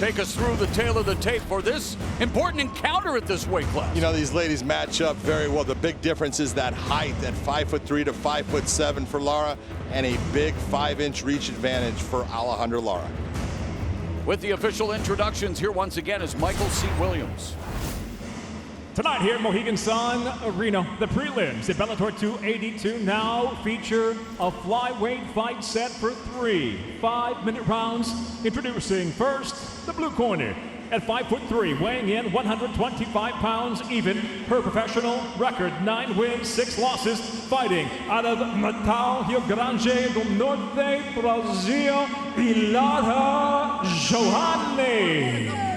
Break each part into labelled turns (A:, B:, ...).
A: take us through the tail of the tape for this important encounter at this weight class.
B: You know, these ladies match up very well. The big difference is that height, at 5'3" to 5'7" for Lara, and a big 5-inch reach advantage for Alejandra Lara.
A: With the official introductions, here once again is Michael C. Williams.
C: Tonight here at Mohegan Sun Arena, the prelims at Bellator 282 now feature a flyweight fight set for 3 5-minute rounds. Introducing first, the blue corner. At 5'3", weighing in 125 pounds even, her professional record 9 wins, 6 losses, fighting out of Natal, Rio Grande do Norte, Brazil, Ilara Joanne.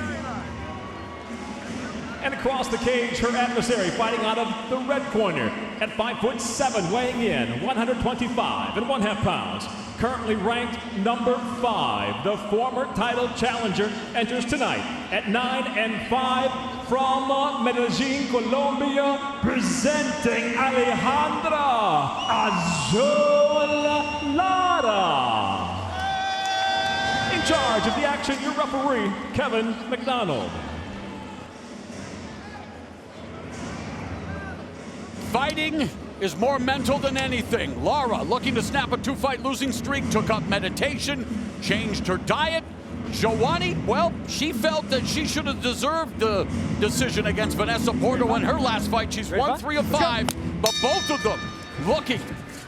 C: And across the cage, her adversary fighting out of the red corner at 5'7", weighing in 125.5 pounds. Currently ranked number 5, the former title challenger enters tonight at 9-5 from Medellin, Colombia, presenting Alejandra Lara. In charge of the action, your referee, Kevin McDonald.
A: Fighting is more mental than anything. Lara, looking to snap a 2-fight losing streak, took up meditation, changed her diet. Joanne, well, she felt that she should have deserved the decision against Vanessa Porto in her last fight. She's won 3 of 5, but both of them looking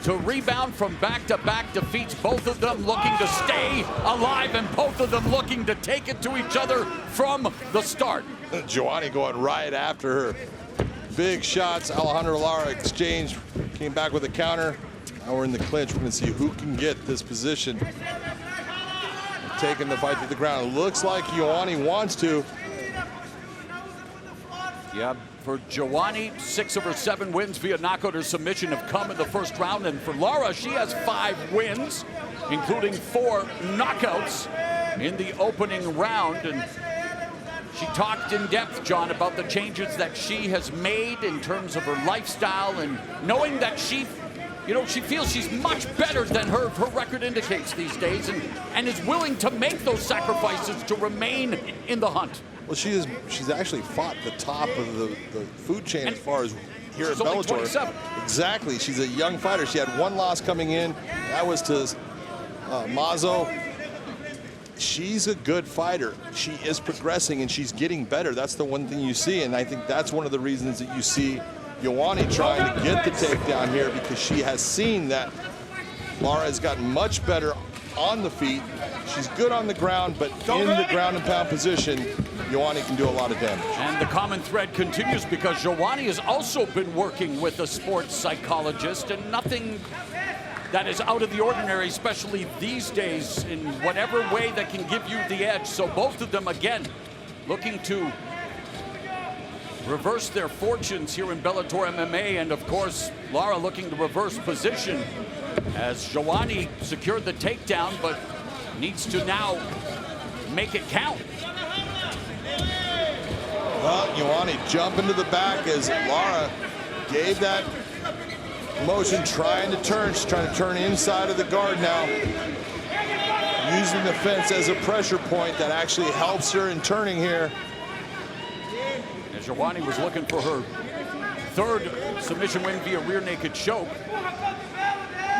A: to rebound from back-to-back defeats. Both of them looking to stay alive, and both of them looking to take it to each other from the start.
B: Joanne going right after her. Big shots. Alejandra Lara exchanged, came back with a counter. Now we're in the clinch. We're going to see who can get this position. Taking the fight to the ground. It looks like Joanne wants to.
A: Yeah, for Joanne, 6 of her 7 wins via knockout or submission have come in the first round. And for Lara, she has 5 wins, including 4 knockouts in the opening round. And she talked in depth, John, about the changes that she has made in terms of her lifestyle, and knowing that she feels she's much better than her record indicates these days, and is willing to make those sacrifices to remain in the hunt.
B: Well, she's actually fought the top of the food chain as far as here at Bellator.
A: 27.
B: Exactly. She's a young fighter. She had 1 loss coming in. That was to Mazo. She's a good fighter. She is progressing and she's getting better. That's the one thing you see, and I think that's one of the reasons that you see Joanne trying to get the takedown here, because she has seen that Lara has gotten much better on the feet. She's good on the ground, but in the ground and pound position, Joanne can do a lot of damage. And
A: the common thread continues, because Joanne has also been working with a sports psychologist, and nothing that is out of the ordinary, especially these days, in whatever way that can give you the edge. So both of them, again, looking to reverse their fortunes here in Bellator MMA. And of course, Lara looking to reverse position as Joanne secured the takedown, but needs to now make it count.
B: Well, Joanne jump into the back as Lara gave that motion, trying to turn. She's trying to turn inside of the guard now, using the fence as a pressure point that actually helps her in turning here.
A: As Joanne was looking for her 3rd submission win via rear naked choke.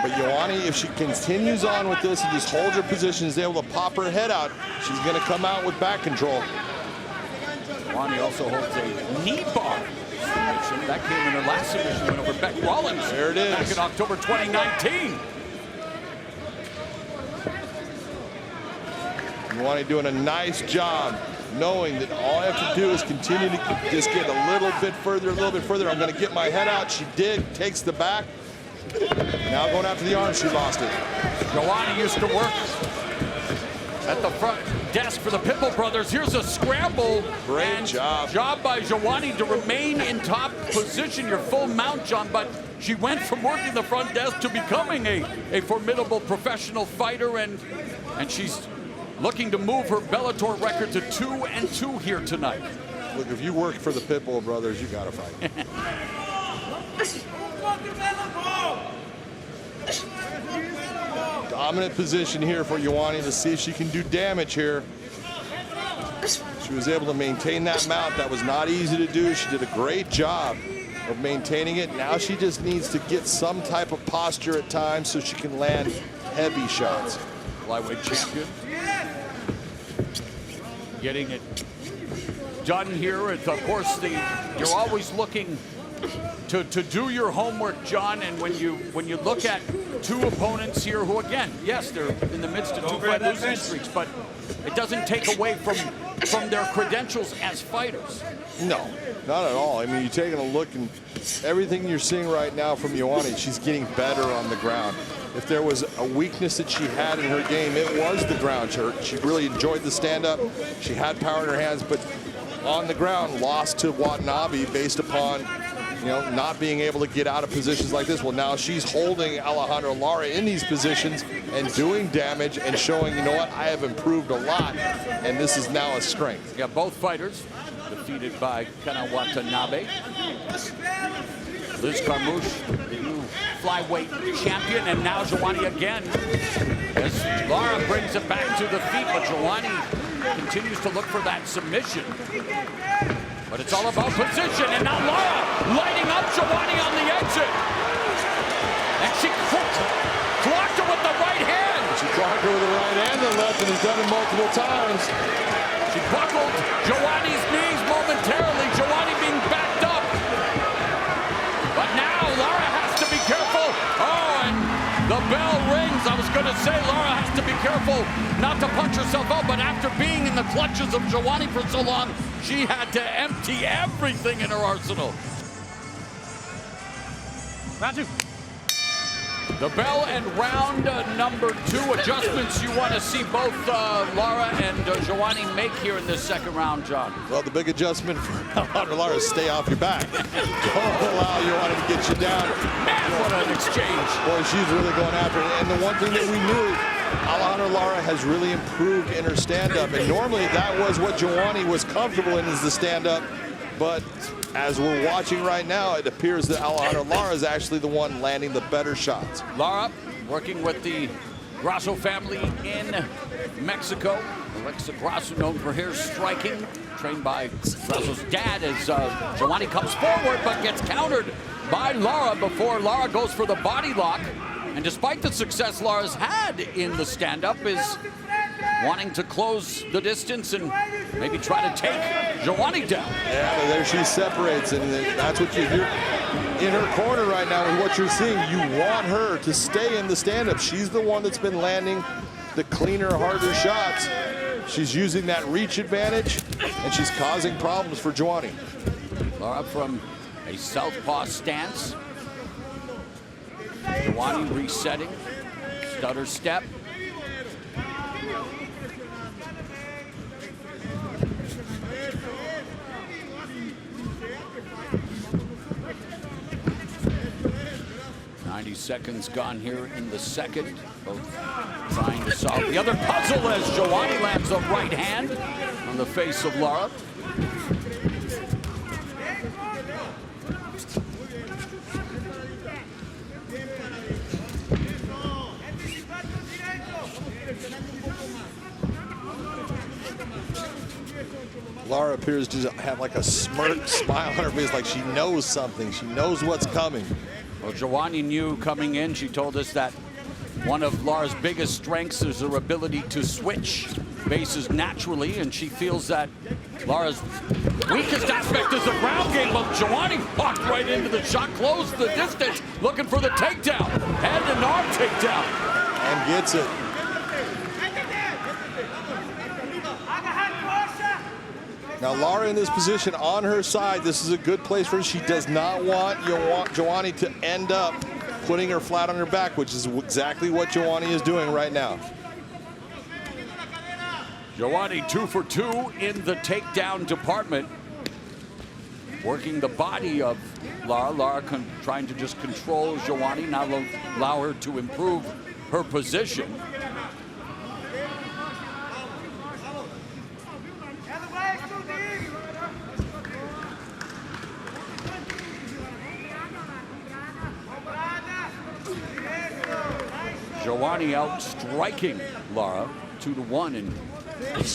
B: But Joanne, if she continues on with this and just holds her position, is able to pop her head out, she's going to come out with back control.
A: Joanne also holds a knee bar. That came in her last submission win over Beck Rollins.
B: There it is.
A: Back in October 2019.
B: Joanne doing a nice job, knowing that all I have to do is continue to just get a little bit further, I'm going to get my head out. She did, takes the back. Now going after the arm, she lost it.
A: Joanne used to work at the front desk for the Pitbull brothers. Here's a scramble.
B: Great job.
A: Job by Joanne to remain in top position, your full mount, John, but she went from working the front desk to becoming a formidable professional fighter, and she's looking to move her Bellator record to 2-2 here tonight.
B: Look, if you work for the Pitbull brothers, you gotta fight. Dominant position here for Joanne to see if she can do damage here. She was able to maintain that mount. That was not easy to do. She did a great job of maintaining it. Now she just needs to get some type of posture at times so she can land heavy shots.
A: Flyweight champion. Getting it done here. It's, of course, you're always looking to do your homework, John. And when you look at two opponents here who, again, yes, they're in the midst of two-fight losing streaks, but it doesn't take away from their credentials as fighters.
B: No, not at all. I mean, you're taking a look, and everything you're seeing right now from Joanne, she's getting better on the ground. If there was a weakness that she had in her game, it was the ground. She really enjoyed the stand-up. She had power in her hands, but on the ground, lost to Watanabe based upon, you know, not being able to get out of positions like this. Well, now she's holding Alejandra Lara in these positions and doing damage and showing, you know what, I have improved a lot, and this is now a strength.
A: Yeah, both fighters defeated by Kana Watanabe. Liz Carmouche, the new flyweight champion, and now Joanne again as Lara brings it back to the feet, but Joanne continues to look for that submission. But it's all about position, and now Lara lighting up Joanne on the exit. And she clocked her with the right hand.
B: She clocked her with the right and the left, and has done it multiple times.
A: She buckled Joanne's knees momentarily, Joanne being backed up. But now Lara has to be careful. Oh, and the bell rings. I was going to say Lara has to be careful not to punch herself out, but after being in the clutches of Joanne for so long, she had to empty everything in her arsenal.
C: Round 2.
A: The bell and round number 2. Adjustments you want to see both Lara and Joanne make here in this second round, John.
B: Well, the big adjustment for Alejandra Lara is stay off your back. Don't allow Joanne to get you down.
A: Man, what an exchange.
B: Boy, she's really going after it. And the one thing that we knew, Alejandra Lara has really improved in her stand-up. And normally that was what Joanne was comfortable in, is the stand-up. But as we're watching right now, it appears that Alejandra Lara is actually the one landing the better shots.
A: Lara working with the Grasso family in Mexico. Alexa Grasso, known for her striking, trained by Grasso's dad, as Joanne comes forward but gets countered by Lara before Lara goes for the body lock. And despite the success Lara's had in the stand-up, is wanting to close the distance and maybe try to take Joanne down.
B: Yeah, but there she separates, and that's what you hear in her corner right now with what you're seeing. You want her to stay in the stand-up. She's the one that's been landing the cleaner, harder shots. She's using that reach advantage, and she's causing problems for Joanne.
A: Lara from a southpaw stance. Joanne resetting, stutter step. Seconds gone here in the second. Both trying to solve the other puzzle as Joanne lands a right hand on the face of Lara.
B: Lara appears to have like a smirk smile on her face, like she knows something. She knows what's coming.
A: Well, Joanne knew coming in, she told us that one of Lara's biggest strengths is her ability to switch bases naturally, and she feels that Lara's weakest aspect is the ground game, but Joanne walked right into the shot, closed the distance, looking for the takedown. Head and arm takedown.
B: And gets it. Now Lara in this position on her side, this is a good place for her. She does not want Joanne to end up putting her flat on her back, which is exactly what Joanne is doing right now.
A: Joanne 2 for 2 in the takedown department. Working the body of Lara. Lara trying to just control Joanne, not allow her to improve her position. Joanne out striking Lara 2-1 in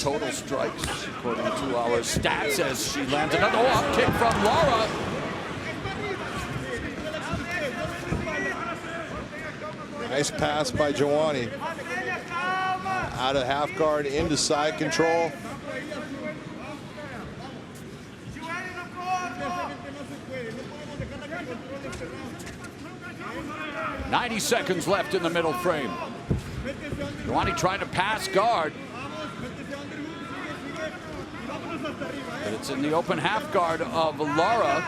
A: total strikes, according to our stats, as she lands another up kick from Lara.
B: Nice pass by Joanne. Out of half guard into side control.
A: .90 seconds left in the middle frame. Joanne trying to pass guard. But it's in the open half guard of Lara.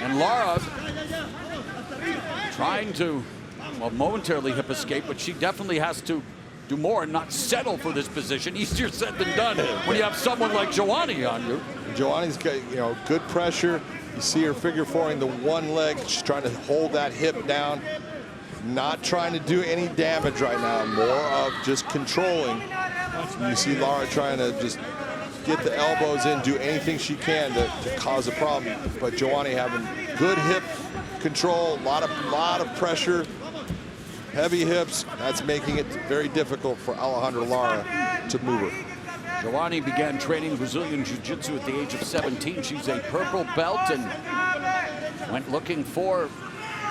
A: And Lara trying to, well, momentarily hip escape, but she definitely has to do more and not settle for this position. Easier said than done when you have someone like Joanne on you.
B: Joanne's got, good pressure. You see her figure fouring the one leg. She's trying to hold that hip down. Not trying to do any damage right now, more of just controlling. You see Lara trying to just get the elbows in, do anything she can to cause a problem. But Joanne having good hip control, a lot of pressure, heavy hips. That's making it very difficult for Alejandra Lara to move her.
A: Joanne began training Brazilian Jiu-Jitsu at the age of 17. She's a purple belt and went looking for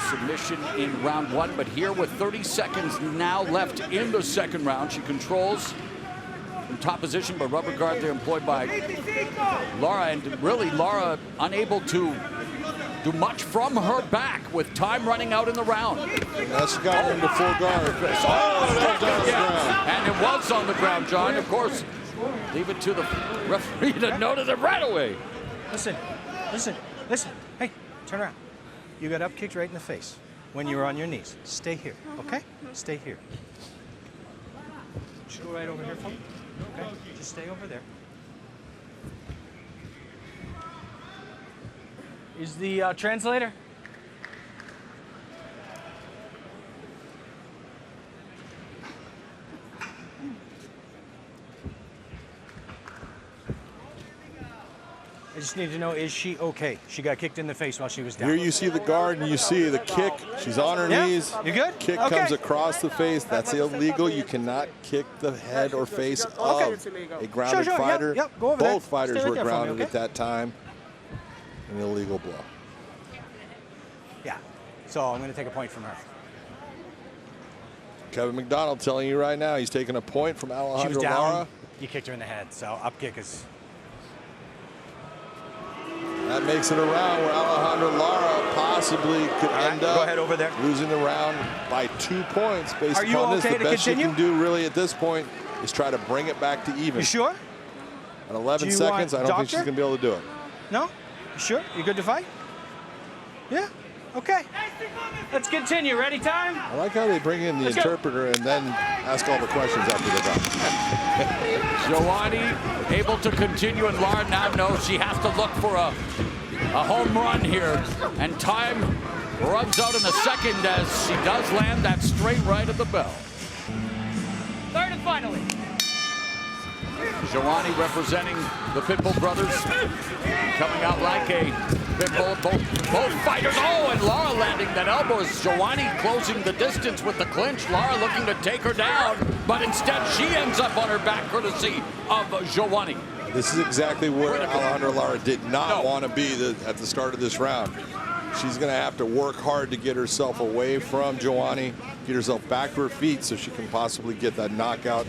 A: submission in round one, but here with 30 seconds now left in the second round, she controls from top position, but rubber guard there employed by Lara, and really Lara unable to do much from her back with time running out in the round.
B: And that's got her into full guard. That was on the ground.
A: And it was on the ground, John. Of course, leave it to the referee to notice it right away.
D: Listen. Hey, turn around. You got up kicked right in the face when you were on your knees. Stay here, okay? Stay here. Just go right over here for me. Okay? Just stay over there. Is the translator? I just need to know, is she okay? She got kicked in the face while she was down.
B: Here you see the guard and you see the kick. She's on her knees.
D: You good?
B: Kick
D: okay.
B: comes across the face. That's illegal. You cannot kick the head or face of a grounded fighter.
D: Yep. Go over
B: Both
D: there.
B: fighters
D: Stay right
B: were
D: there for me,
B: grounded
D: okay?
B: at that time. An illegal blow.
D: Yeah. So I'm going to take a point from her.
B: Kevin McDonald telling you right now, he's taking a point from Alejandra
D: She was down.
B: Lara.
D: You kicked her in the head, so up kick is...
B: That makes it a round where Alejandra Lara possibly could end up
D: go ahead over there.
B: losing the round by 2 points based
D: Are you
B: upon this.
D: okay
B: The
D: to
B: best she
D: continue?
B: can do really at this point is try to bring it back to even.
D: You sure?
B: At 11
D: Do you
B: seconds, I
D: want
B: don't think she's
D: doctor?
B: going to be able to do it.
D: No? You sure? You good to fight? Yeah? Okay. Let's continue. Ready, time?
B: I like how they bring in the interpreter and then ask all the questions after they're done.
A: Joanne able to continue, and Lara now knows she has to look for a home run here, and time runs out in the second as she does land that straight right at the bell.
E: Third and finally.
A: Joanne representing the Pitbull brothers, coming out like a Pitbull. Both fighters. Oh, and Lara landing that elbow as Joanne closing the distance with the clinch. Lara looking to take her down, but instead she ends up on her back courtesy of Joanne.
B: This is exactly where Alejandra Lara did not want to be at the start of this round. She's going to have to work hard to get herself away from Joanne, get herself back to her feet so she can possibly get that knockout,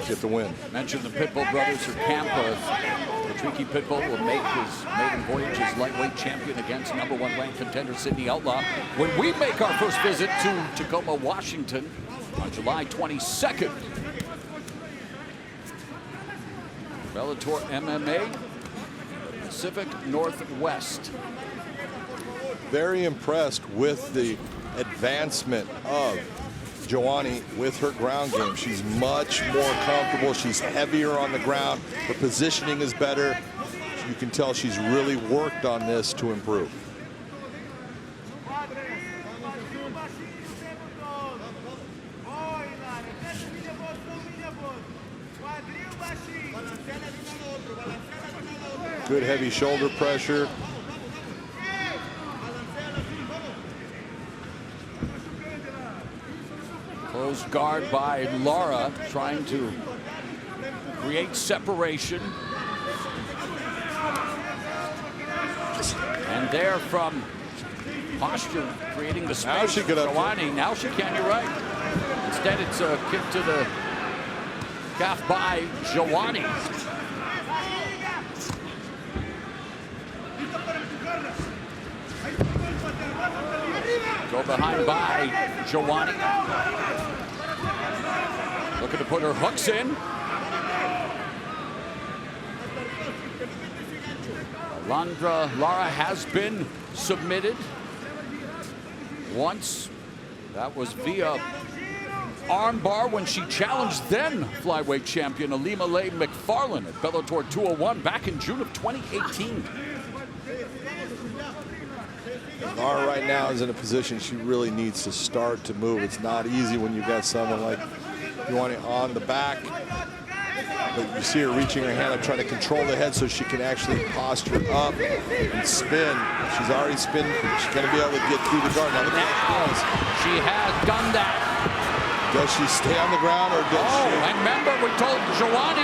B: get the win.
A: Mentioned the Pitbull brothers, her camp of the Tricky Pitbull will make his maiden voyage as lightweight champion against #1 ranked contender Sydney Outlaw when we make our first visit to Tacoma, Washington on July 22nd. Bellator MMA, Pacific Northwest.
B: Very impressed with the advancement of Joanne with her ground game. She's much more comfortable. She's heavier on the ground. Her positioning is better. You can tell she's really worked on this to improve. Good heavy shoulder pressure.
A: Close guard by Lara, trying to create separation. And there from posture, creating the space.
B: Now she could have.
A: Joanne, now she can, you're right. Instead, it's a kick to the calf by Joanne. Go behind by Joanne. Looking to put her hooks in. Alejandra Lara has been submitted once. That was via armbar when she challenged then flyweight champion Ilima McFarlane at Bellator 201 back in June of 2018.
B: Lara right now is in a position she really needs to start to move. It's not easy when you've got someone like Joanne on the back. But you see her reaching her hand up, trying to control the head so she can actually posture up and spin. She's already spinning. She's going to be able to get through the guard. Now look at that.
A: She has done that.
B: Does she stay on the ground or does she?
A: And remember, we told Joanne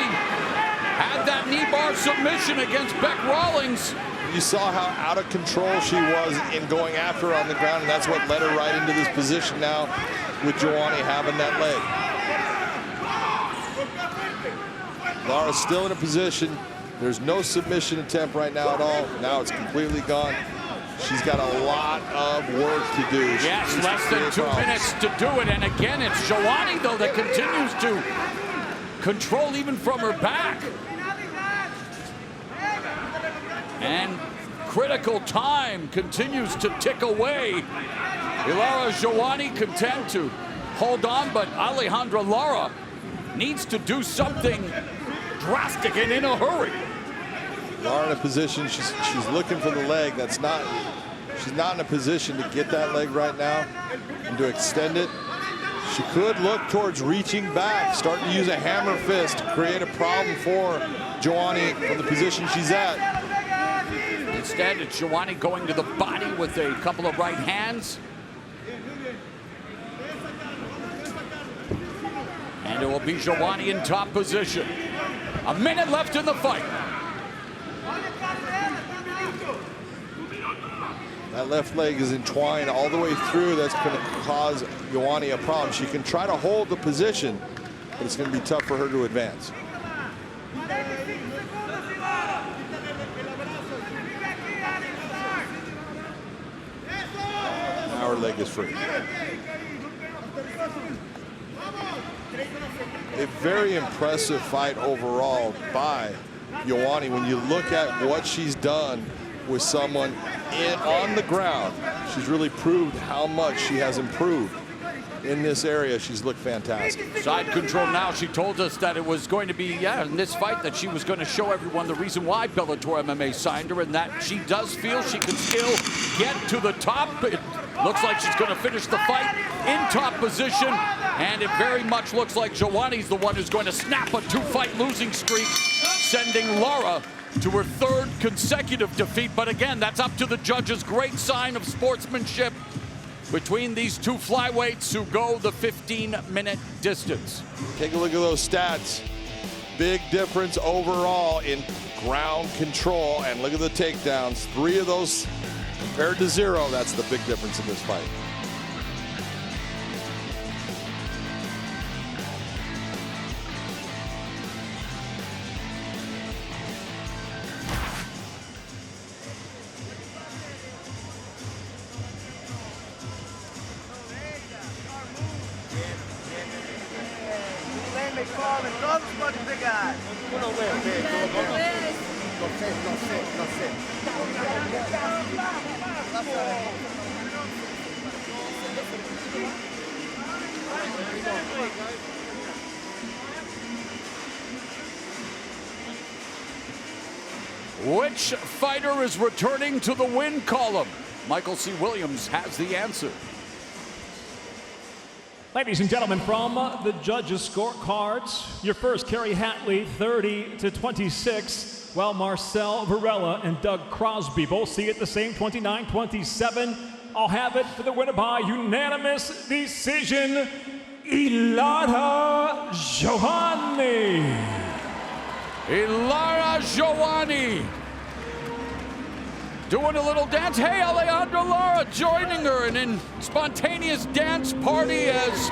A: had that knee bar submission against Beck Rawlings.
B: You saw how out of control she was in going after her on the ground, and that's what led her right into this position now with Joanne having that leg. Lara's still in a position. There's no submission attempt right now at all. Now it's completely gone. She's got a lot of work to do.
A: Yes, less than 2 minutes to do it. And again, it's Joanne, though, that continues to control even from her back. And critical time continues to tick away. Ilara Joanne content to hold on, but Alejandra Lara needs to do something drastic and in a hurry.
B: Lara in a position, she's looking for the leg. She's not in a position to get that leg right now and to extend it. She could look towards reaching back, starting to use a hammer fist to create a problem for Joanne from the position she's at.
A: Instead, it's Joanne going to the body with a couple of right hands. And it will be Joanne in top position. A minute left in the fight.
B: That left leg is entwined all the way through. That's going to cause Joanne a problem. She can try to hold the position, but it's going to be tough for her to advance. Now her leg is free. A very impressive fight overall by Joanne. When you look at what she's done with someone on the ground, she's really proved how much she has improved in this area. She's looked fantastic.
A: Side control now. She told us that it was going to be, in this fight, that she was going to show everyone the reason why Bellator MMA signed her, and that she does feel she can still get to the top. It looks like she's going to finish the fight in top position, and it very much looks like Joanne's the one who's going to snap a two-fight losing streak, sending Lara to her third consecutive defeat. But again, that's up to the judges. Great sign of sportsmanship between these two flyweights who go the 15-minute distance.
B: Take a look at those stats. Big difference overall in ground control. And look at the takedowns. 3 of those compared to 0. That's the big difference in this fight.
A: Which fighter is returning to the win column? Michael C. Williams has the answer.
C: Ladies and gentlemen, from the judges' scorecards, your first, Kerry Hatley, 30-26, while Marcel Varela and Doug Crosby both see it the same, 29-27. I'll have it for the winner by unanimous decision, Ilara Joanne.
A: Ilara Joanne doing a little dance. Hey, Alejandra Lara joining her in a spontaneous dance party as